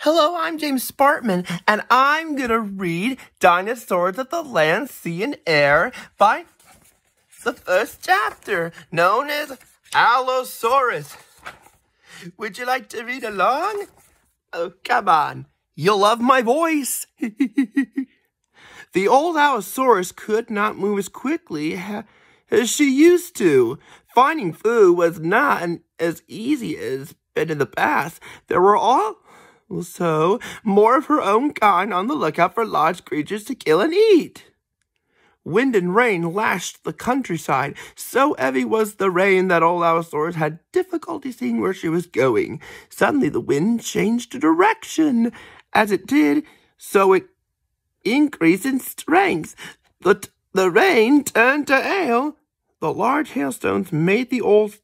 Hello, I'm James Sparkman, and I'm gonna read Dinosaurs of the Land, Sea, and Air by the first chapter, known as Allosaurus. Would you like to read along? Oh, come on. You'll love my voice. The old Allosaurus could not move as quickly as she used to. Finding food was not as easy as been in the past. There were also more of her own kind on the lookout for large creatures to kill and eat. Wind and rain lashed the countryside. So heavy was the rain that old Allosaurus had difficulty seeing where she was going. Suddenly the wind changed direction. As it did, so it increased in strength. The rain turned to hail. The large hailstones made the old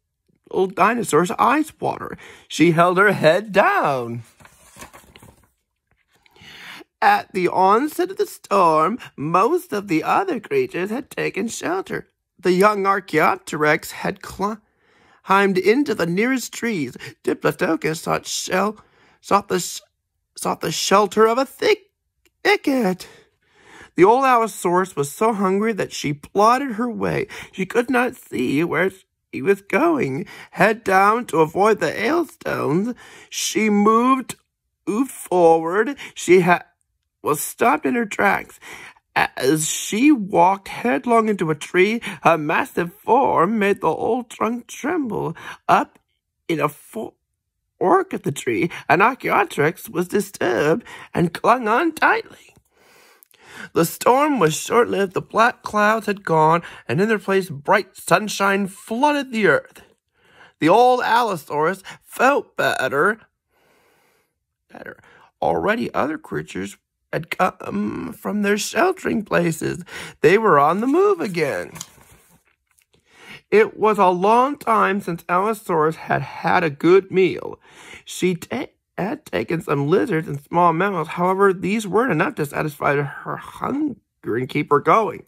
dinosaur's eyes water. She held her head down. At the onset of the storm, most of the other creatures had taken shelter. The young Archaeopteryx had climbed into the nearest trees. Diplodocus sought the shelter of a thicket. The old Allosaurus was so hungry that she plodded her way. She could not see where she was going. Head down to avoid the hailstones, she moved forward. She was stopped in her tracks. As she walked headlong into a tree, a massive form made the old trunk tremble. Up in a fork of the tree, an Archaeopteryx was disturbed and clung on tightly. The storm was short-lived. The black clouds had gone, and in their place bright sunshine flooded the earth. The old Allosaurus felt better. Already other creatures had come from their sheltering places. They were on the move again. It was a long time since Allosaurus had had a good meal. She had taken some lizards and small mammals. However, these weren't enough to satisfy her hunger and keep her going.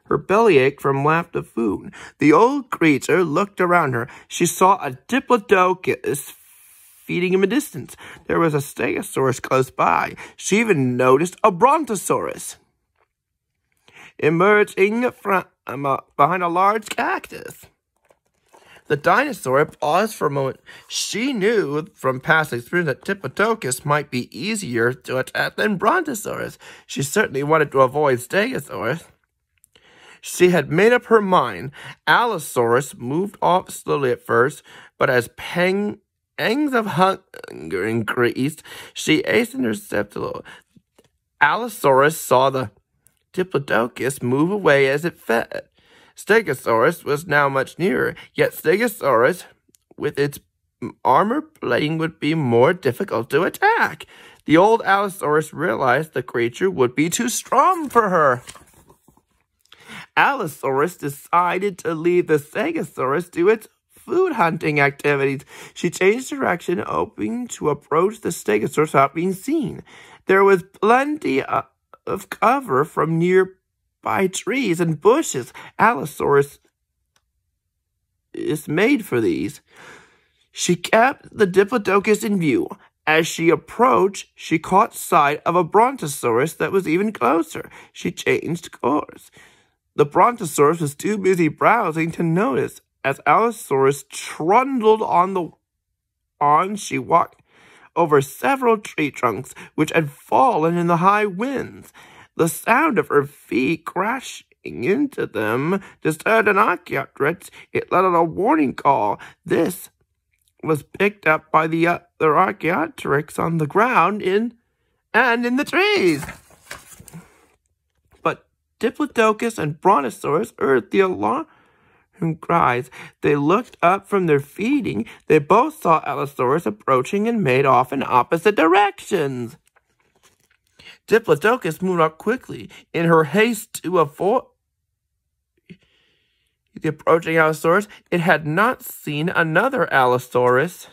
Her belly ached from lack of food. The old creature looked around her. She saw a Diplodocus feeding in the distance. There was a Stegosaurus close by. She even noticed a Brontosaurus emerging from behind a large cactus. The dinosaur paused for a moment. She knew from past experience that Diplodocus might be easier to attack than Brontosaurus. She certainly wanted to avoid Stegosaurus. She had made up her mind. Allosaurus moved off slowly at first, but as pangs of hunger increased, she hastened her steps a little. Allosaurus saw the Diplodocus move away as it fed. Stegosaurus was now much nearer, yet Stegosaurus, with its armor plating, would be more difficult to attack. The old Allosaurus realized the creature would be too strong for her. Allosaurus decided to leave the Stegosaurus to its food hunting activities. She changed direction, hoping to approach the Stegosaurus without being seen. There was plenty of cover from nearby trees and bushes. Allosaurus is made for these. She kept the Diplodocus in view. As she approached, she caught sight of a Brontosaurus that was even closer. She changed course. The Brontosaurus was too busy browsing to notice. As Allosaurus trundled on, she walked over several tree trunks which had fallen in the high winds. The sound of her feet crashing into them disturbed an Archaeopteryx. It let out a warning call. This was picked up by the other Archaeopteryx on the ground and in the trees. But Diplodocus and Brontosaurus heard the alarm cries. They looked up from their feeding. They both saw Allosaurus approaching and made off in opposite directions. Diplodocus moved up quickly in her haste to avoid the approaching Allosaurus. It had not seen another Allosaurus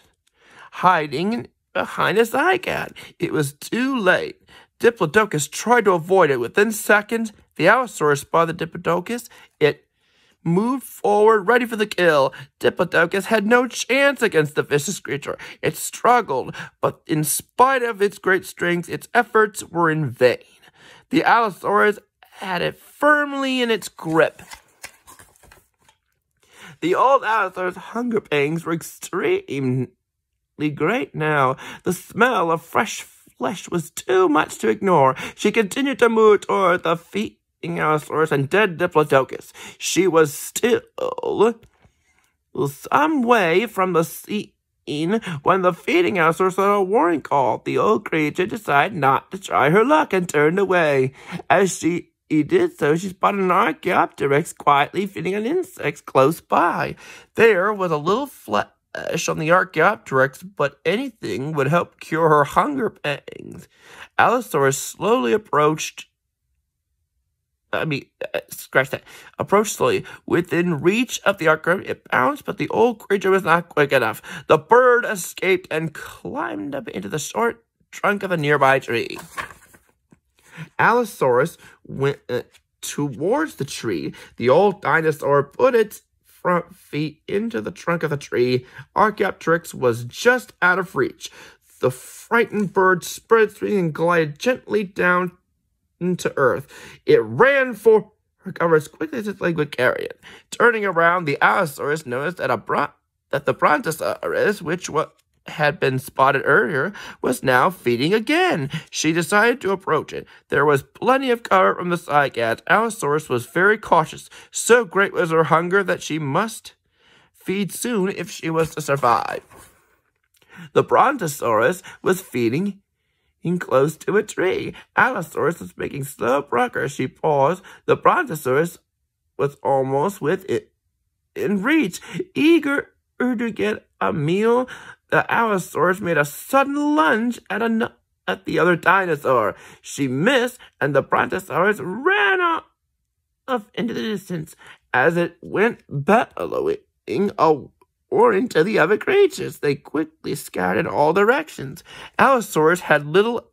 hiding behind a zygote. It was too late. Diplodocus tried to avoid it. Within seconds, the Allosaurus spotted Diplodocus. It moved forward, ready for the kill. Diplodocus had no chance against the vicious creature. It struggled, but in spite of its great strength, its efforts were in vain. The allosaurus had it firmly in its grip. The old allosaurus' hunger pangs were extremely great now. The smell of fresh flesh was too much to ignore. She continued to move toward the feeding allosaurus and dead Diplodocus. She was still some way from the scene when the feeding allosaurus heard a warning call. The old creature decided not to try her luck and turned away. As she did so, she spotted an Archaeopteryx quietly feeding on insects close by. There was a little flesh on the Archaeopteryx, but anything would help cure her hunger pangs. Allosaurus slowly approached slowly. Within reach of the Archaeopteryx, it bounced, but the old creature was not quick enough. The bird escaped and climbed up into the short trunk of a nearby tree. Allosaurus went towards the tree. The old dinosaur put its front feet into the trunk of the tree. Archaeopteryx was just out of reach. The frightened bird spread its wings and glided gently down into earth. It ran for recover as quickly as its leg would carry it. Turning around, the allosaurus noticed that the brontosaurus, which had been spotted earlier, was now feeding again. She decided to approach it. There was plenty of cover from the side gads. Allosaurus was very cautious. So great was her hunger that she must feed soon if she was to survive. The brontosaurus was feeding close to a tree. Allosaurus was making slow progress. She paused. The brontosaurus was almost within reach. Eager to get a meal, the allosaurus made a sudden lunge at the other dinosaur. She missed, and the brontosaurus ran off into the distance as it went bellowing or into the other creatures. They quickly scattered in all directions. Allosaurus had little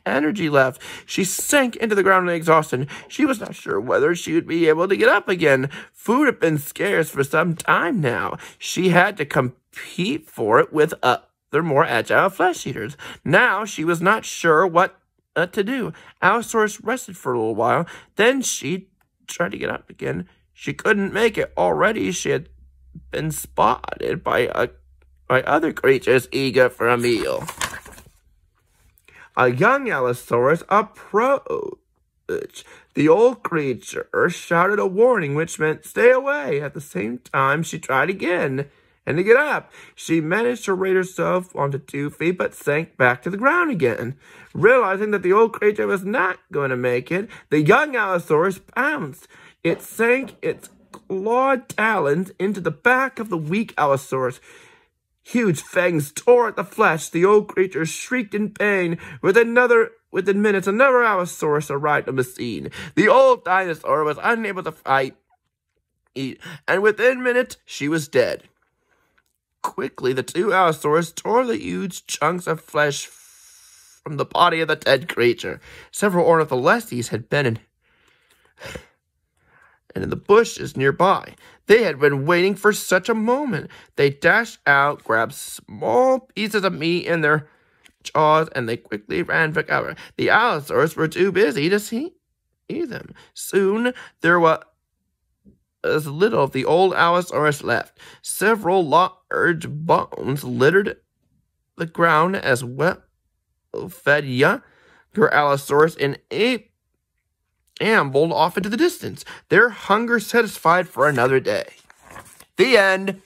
energy left. She sank into the ground in exhaustion. She was not sure whether she would be able to get up again. Food had been scarce for some time now. She had to compete for it with other more agile flesh eaters. Now she was not sure what to do. Allosaurus rested for a little while. Then she tried to get up again. She couldn't make it. Already she had been spotted by other creatures eager for a meal. A young allosaurus approached. The old creature shouted a warning, which meant stay away. At the same time, she tried again. And to get up, she managed to raise herself onto 2 feet, but sank back to the ground again. Realizing that the old creature was not going to make it, the young allosaurus pounced. It sank its clawed talons into the back of the weak allosaurus. Huge fangs tore at the flesh. The old creature shrieked in pain. Within minutes, another allosaurus arrived on the scene. The old dinosaur was unable to fight, and within minutes, she was dead. Quickly, the two allosaurus tore the huge chunks of flesh from the body of the dead creature. Several ornitholestes had been in the bushes nearby. They had been waiting for such a moment. They dashed out, grabbed small pieces of meat in their jaws, and they quickly ran for cover. The allosaurus were too busy to see them. Soon, there was little of the old allosaurus left. Several large bones littered the ground as well-fed younger allosaurus and ambled off into the distance, their hunger satisfied for another day. The end.